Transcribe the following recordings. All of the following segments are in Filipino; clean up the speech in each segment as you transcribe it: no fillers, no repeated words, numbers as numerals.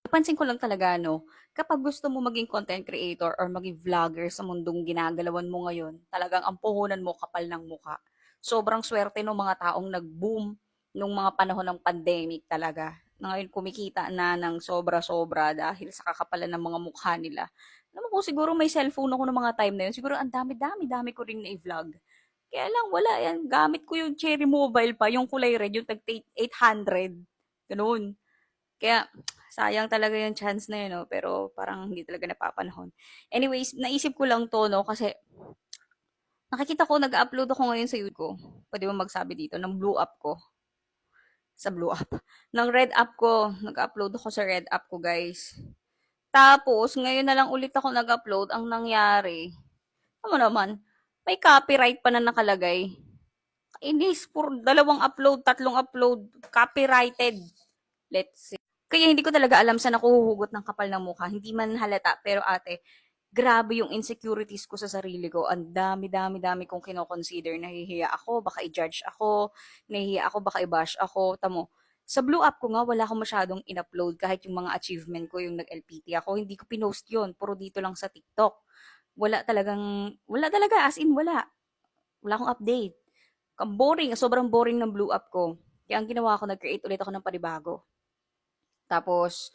Napansin ko lang talaga 'no, kapag gusto mo maging content creator or maging vlogger sa mundong ginagalawan mo ngayon, talagang ang puhunan mo kapal ng mukha. Sobrang swerte nung mga taong nag-boom nung mga panahon ng pandemic talaga, na ngayon kumikita na ng sobra-sobra dahil sa kakapalan ng mga mukha nila. Alam mo kung siguro may cellphone ako nung mga time na yun, siguro ang dami-dami ko ring nai-vlog. Kaya lang wala yan, gamit ko yung Cherry Mobile pa, yung kulay red, yung tag 800, gano'n. Kaya sayang talaga yung chance na yun 'no, pero parang hindi talaga napapanahon. Anyways, naisip ko lang 'to 'no, kasi nakikita ko nag-a-upload ako ngayon sa YouTube ko. Puwede bang magsabi dito ng blue app ko, sa blue app, ng red app ko, nag-a-upload ako sa red app ko guys. Tapos ngayon na lang ulit ako nag-upload, ang nangyari, alam mo naman, may copyright pa na nakalagay. Inis, puro dalawang upload, tatlong upload, copyrighted. Let's see. Kaya hindi ko talaga alam saan ako huhugot ng kapal ng mukha. Hindi man halata, pero ate, grabe yung insecurities ko sa sarili ko. Ang dami kong kino-consider. Nahihiya ako, baka i-judge ako. Nahihiya ako, baka i-bash ako. Tamo, sa blue app ko nga, wala akong masyadong in-upload. Kahit yung mga achievement ko, yung nag-LPT ako, hindi ko pinost yun. Puro dito lang sa TikTok. Wala talaga, as in wala. Wala akong update. Ang boring, sobrang boring ng blue app ko. Kaya ang ginawa ko, nag-create ulit ako ng panibago. Tapos,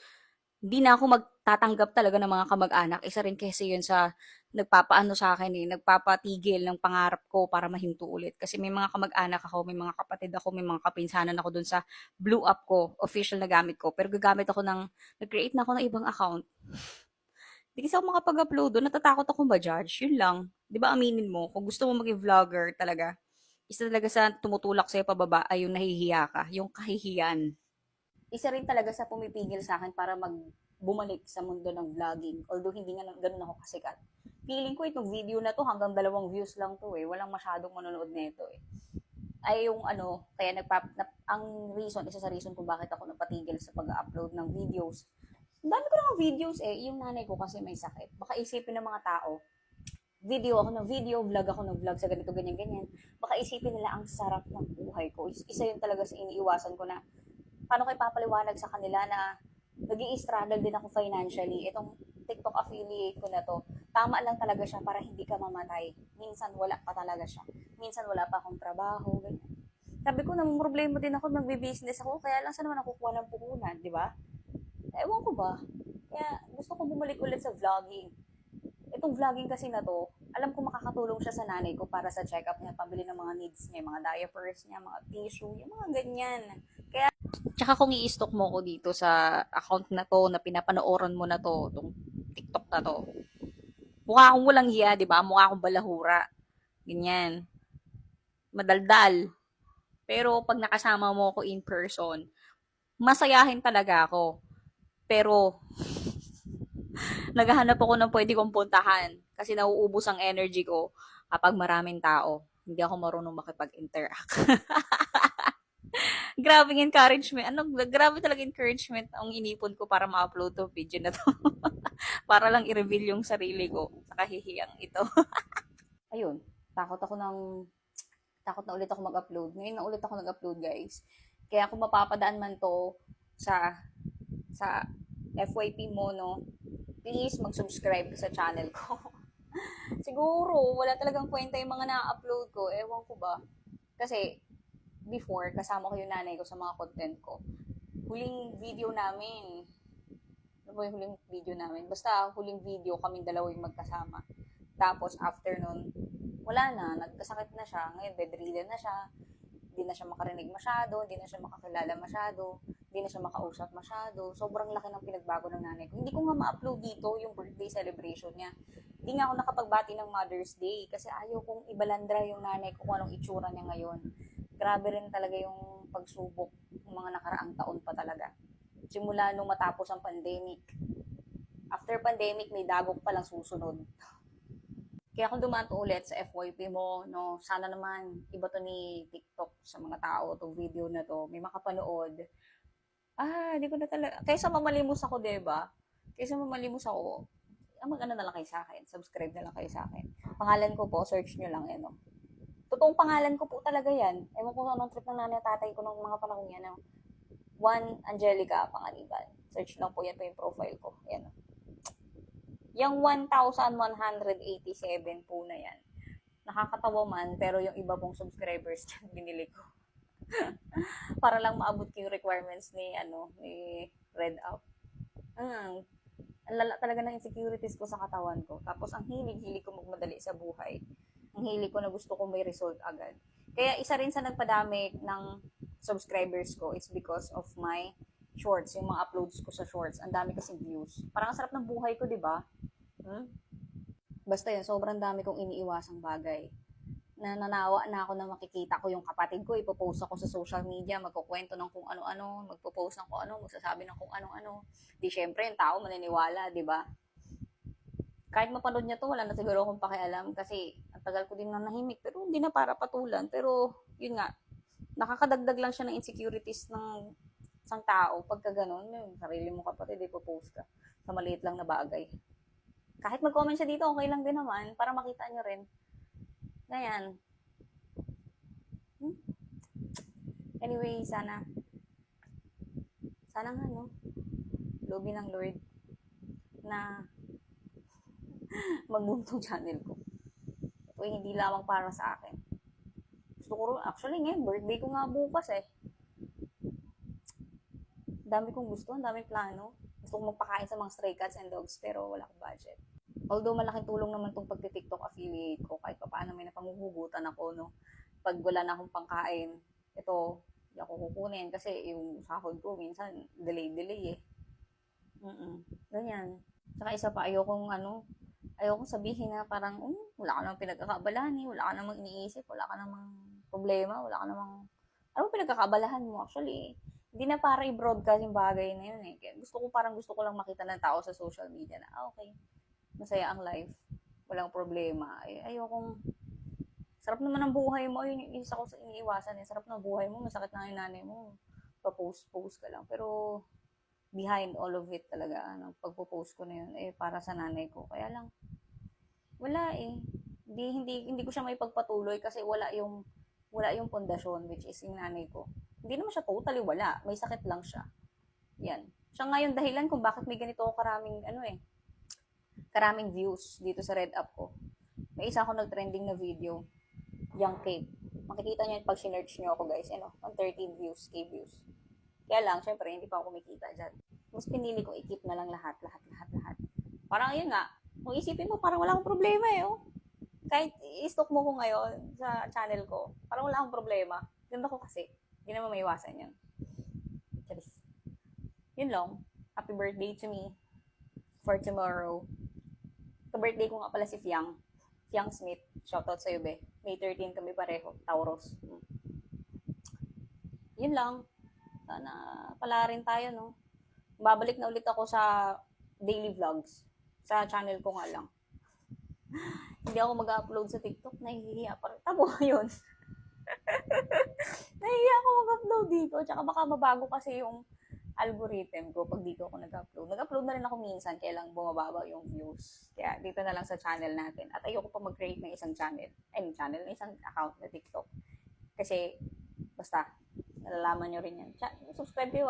hindi na ako magtatanggap talaga ng mga kamag-anak. Isa rin kasi yun sa nagpapaano sa akin eh, nagpapatigil ng pangarap ko para mahinto ulit. Kasi may mga kamag-anak ako, may mga kapatid ako, may mga kapinsanan ako dun sa blue app ko, official na gamit ko. Pero gagamit ako nag-create na ako ng ibang account. Hindi kasi ako makapag-upload doon, natatakot akong ma-judge. Yun lang. Di ba aminin mo, kung gusto mo maging vlogger talaga, isa talaga sa tumutulak sa'yo pababa ay yung nahihiya ka, yung kahihiyan. Isa rin talaga sa pumipigil sa akin para bumalik sa mundo ng vlogging. Although hindi nga ganun ako kasikat. Feeling ko itong video na to hanggang 2 views lang to eh. Walang masyadong manonood nito eh. Ay yung ano, kaya ang reason, isa sa reason kung bakit ako napatigil sa pag-upload ng videos. Ang dami ko ng videos eh. Yung nanay ko kasi may sakit. Baka isipin ng mga tao, video ako ng video, vlog ako ng vlog sa ganito, ganyan, ganyan. Baka isipin nila ang sarap ng buhay ko. Isa yun talaga sa iniiwasan ko na paano ko ipapaliwanag sa kanila na nag struggle din ako financially. Itong TikTok affiliate ko na to, tama lang talaga siya para hindi ka mamatay. Minsan wala pa talaga siya. Minsan wala pa akong trabaho, ganyan. Sabi ko, namang problema din ako, magbe-business ako, kaya lang saan naman nakukuha ng puhunan, di ba? Ewan ko ba? Kaya gusto ko bumalik ulit sa vlogging. Itong vlogging kasi na to, alam ko makakatulong siya sa nanay ko para sa check-up niya, pambili ng mga needs niya, mga diapers niya, mga tissue, yung mga ganyan. Kaya tsaka kung i-stock mo ko dito sa account na to, na pinapanooran mo na to, itong TikTok na to, mukha akong walang hiya, di ba? Mukha akong balahura. Ganyan. Madaldal. Pero pag nakasama mo ako in person, masayahin talaga ako. Pero naghahanap ako ng pwede kong puntahan kasi nauubos ang energy ko kapag maraming tao. Hindi ako marunong makipag-interact. Grabe encouragement. Grabe talaga encouragement ang inipon ko para ma-upload to video na to. Para lang i-reveal yung sarili ko sa kahihiyang ito. Ayun, takot ako ng takot na ulit ako mag-upload. Ngayon na ulit ako nag-upload, guys. Kaya kung mapapadaan man to sa FYP mo, no, please mag-subscribe sa channel ko. Siguro, wala talagang kwenta yung mga na-upload ko. Ewan ko ba. Kasi, before, kasama ko yung nanay ko sa mga content ko. Huling video namin, ano ba yung huling video namin? Basta, huling video, kaming dalawa yung magkasama. Tapos, after nun, wala na, nagkasakit na siya. Ngayon, bedridden na siya. Hindi na siya makarinig masyado, hindi na siya makakilala masyado, hindi na siya makausap masyado. Sobrang laki ng pinagbago ng nanay ko. Hindi ko nga ma-upload dito yung birthday celebration niya. Hindi nga ako nakapagbati ng Mother's Day kasi ayaw kong ibalandra yung nanay ko kung anong itsura niya ngayon. Grabe rin talaga yung pagsubok ng mga nakaraang taon pa talaga. Simula nung matapos ang pandemic. After pandemic, may dagok pa lang susunod. Kaya kung dumaan to ulit sa FYP mo, no, sana naman iba to ni TikTok sa mga tao, to video na to, may makapanood. Di ko na talaga, kaysa mamalimos ako, diba? Kaysa mamalimos ako, mag-ano na lang kayo sa akin, subscribe na lang kayo sa akin. Pangalan ko po, search nyo lang, no. Totoong pangalan ko po talaga yan. Ewan ko anong trip ng nanay at tatay ko ng mga panahon yan, no. Juan Angelica Pangaliban. Search lang po, yan po yung profile ko. Yan. Yung 1,187 po na yan. Nakakatawa man, pero yung iba pong subscribers dyan, binili ko. Para lang maabot ko yung requirements ni Red Up. Ang lala talaga ng insecurities ko sa katawan ko. Tapos ang hilig-hilig ko magmadali sa buhay. Ang hilig ko na gusto ko may result agad. Kaya isa rin sa nagpadami ng subscribers ko is because of my shorts, yung mga uploads ko sa shorts. Ang dami kasing views. Parang ang sarap ng buhay ko, di ba? Basta yun, sobrang dami kong iniiwasang bagay. Nananawa na ako na makikita ko yung kapatid ko, ipopost ako sa social media, magkukwento ng kung ano-ano, magpo-post ng kung ano, magsasabi ng kung ano-ano. Di syempre, yung tao maniniwala, di ba? Kahit mapanood niya to, wala na siguro akong pakialam kasi ang tagal ko din na nahimik, pero hindi na para patulan. Pero, yun nga, nakakadagdag lang siya ng insecurities ng isang tao pagka ganun, yung sarili mo kapatid, ipopost ka sa maliit lang na bagay. Kahit mag-comment siya dito, okay lang din naman, para makita niyo rin. Ganyan. Anyway, sana nga, no, lobby ng Lord na mag-boom tong channel ko. Ito hindi lamang para sa akin. Gusto ko rin, actually ngayon, birthday ko nga bukas eh. Dami kong gusto, ang daming plano. Gusto kong magpakain sa mga stray cats and dogs, pero wala akong budget. Although malaking tulong naman tong pagti-TikTok affiliate ko, kahit pa paano may napanguhugutan ako, no. Pag wala na akong pangkain, ito, hindi ako kukunin kasi yung sahod ko minsan delay eh. Ganyan. Saka isa pa, ayokong sabihin na parang, wala ka namang pinagkakaabalahan eh, wala ka namang iniisip, wala ka namang problema, wala ka namang, ano pinagkakaabalahan mo? Actually, hindi na para i-broadcast yung bagay na yun eh. Kaya gusto ko lang makita ng tao sa social media na, okay, masaya ang life, walang problema. Ayokong, sarap naman ang buhay mo, yun yung isa ko sa iniiwasan eh, sarap ng buhay mo, masakit na yung nanay mo, pa-post ka lang. Pero, behind all of it talaga, pagpo-post ko na yun, para sa nanay ko. Kaya lang, wala eh. Hindi ko siya may pagpatuloy kasi wala yung pundasyon, which is yung nanay ko. Hindi naman siya totally wala, may sakit lang siya. Yan. Siya nga yung dahilan kung bakit may ganito karaming views dito sa Red Up ko. May isa ako nag-trending na video, young cake. Makikita niyo pag sinearch niyo ako guys, on 13 views, views. Kaya lang, syempre, hindi pa ako kumikita dyan. Mas pinili ko i-keep na lang lahat. Parang yun nga, kung isipin mo, parang wala akong problema eh. Kahit i-stock mo ko ngayon sa channel ko, parang wala akong problema. Ganda ko kasi. Hindi naman maiwasan yun. Charis. Yun lang. Happy birthday to me for tomorrow. Ka-birthday ko nga pala si Fiang Smith. Shoutout sa'yo, be. May 13 kami pareho. Tauros. Yun lang. Sana pala rin tayo, no? Babalik na ulit ako sa daily vlogs. Sa channel ko nga lang. Hindi ako mag-upload sa TikTok. Nahihiya pa rin. Tabo yun. Nahihiya ako mag-upload dito. Tsaka baka mabago kasi yung algorithm ko pag dito ako nag-upload. Nag-upload na rin ako minsan, kaya lang bumababa yung views. Kaya dito na lang sa channel natin. At ayoko pa mag-create ng isang isang account na TikTok. Kasi, basta, nalalaman nyo rin yan. Subscribe kayo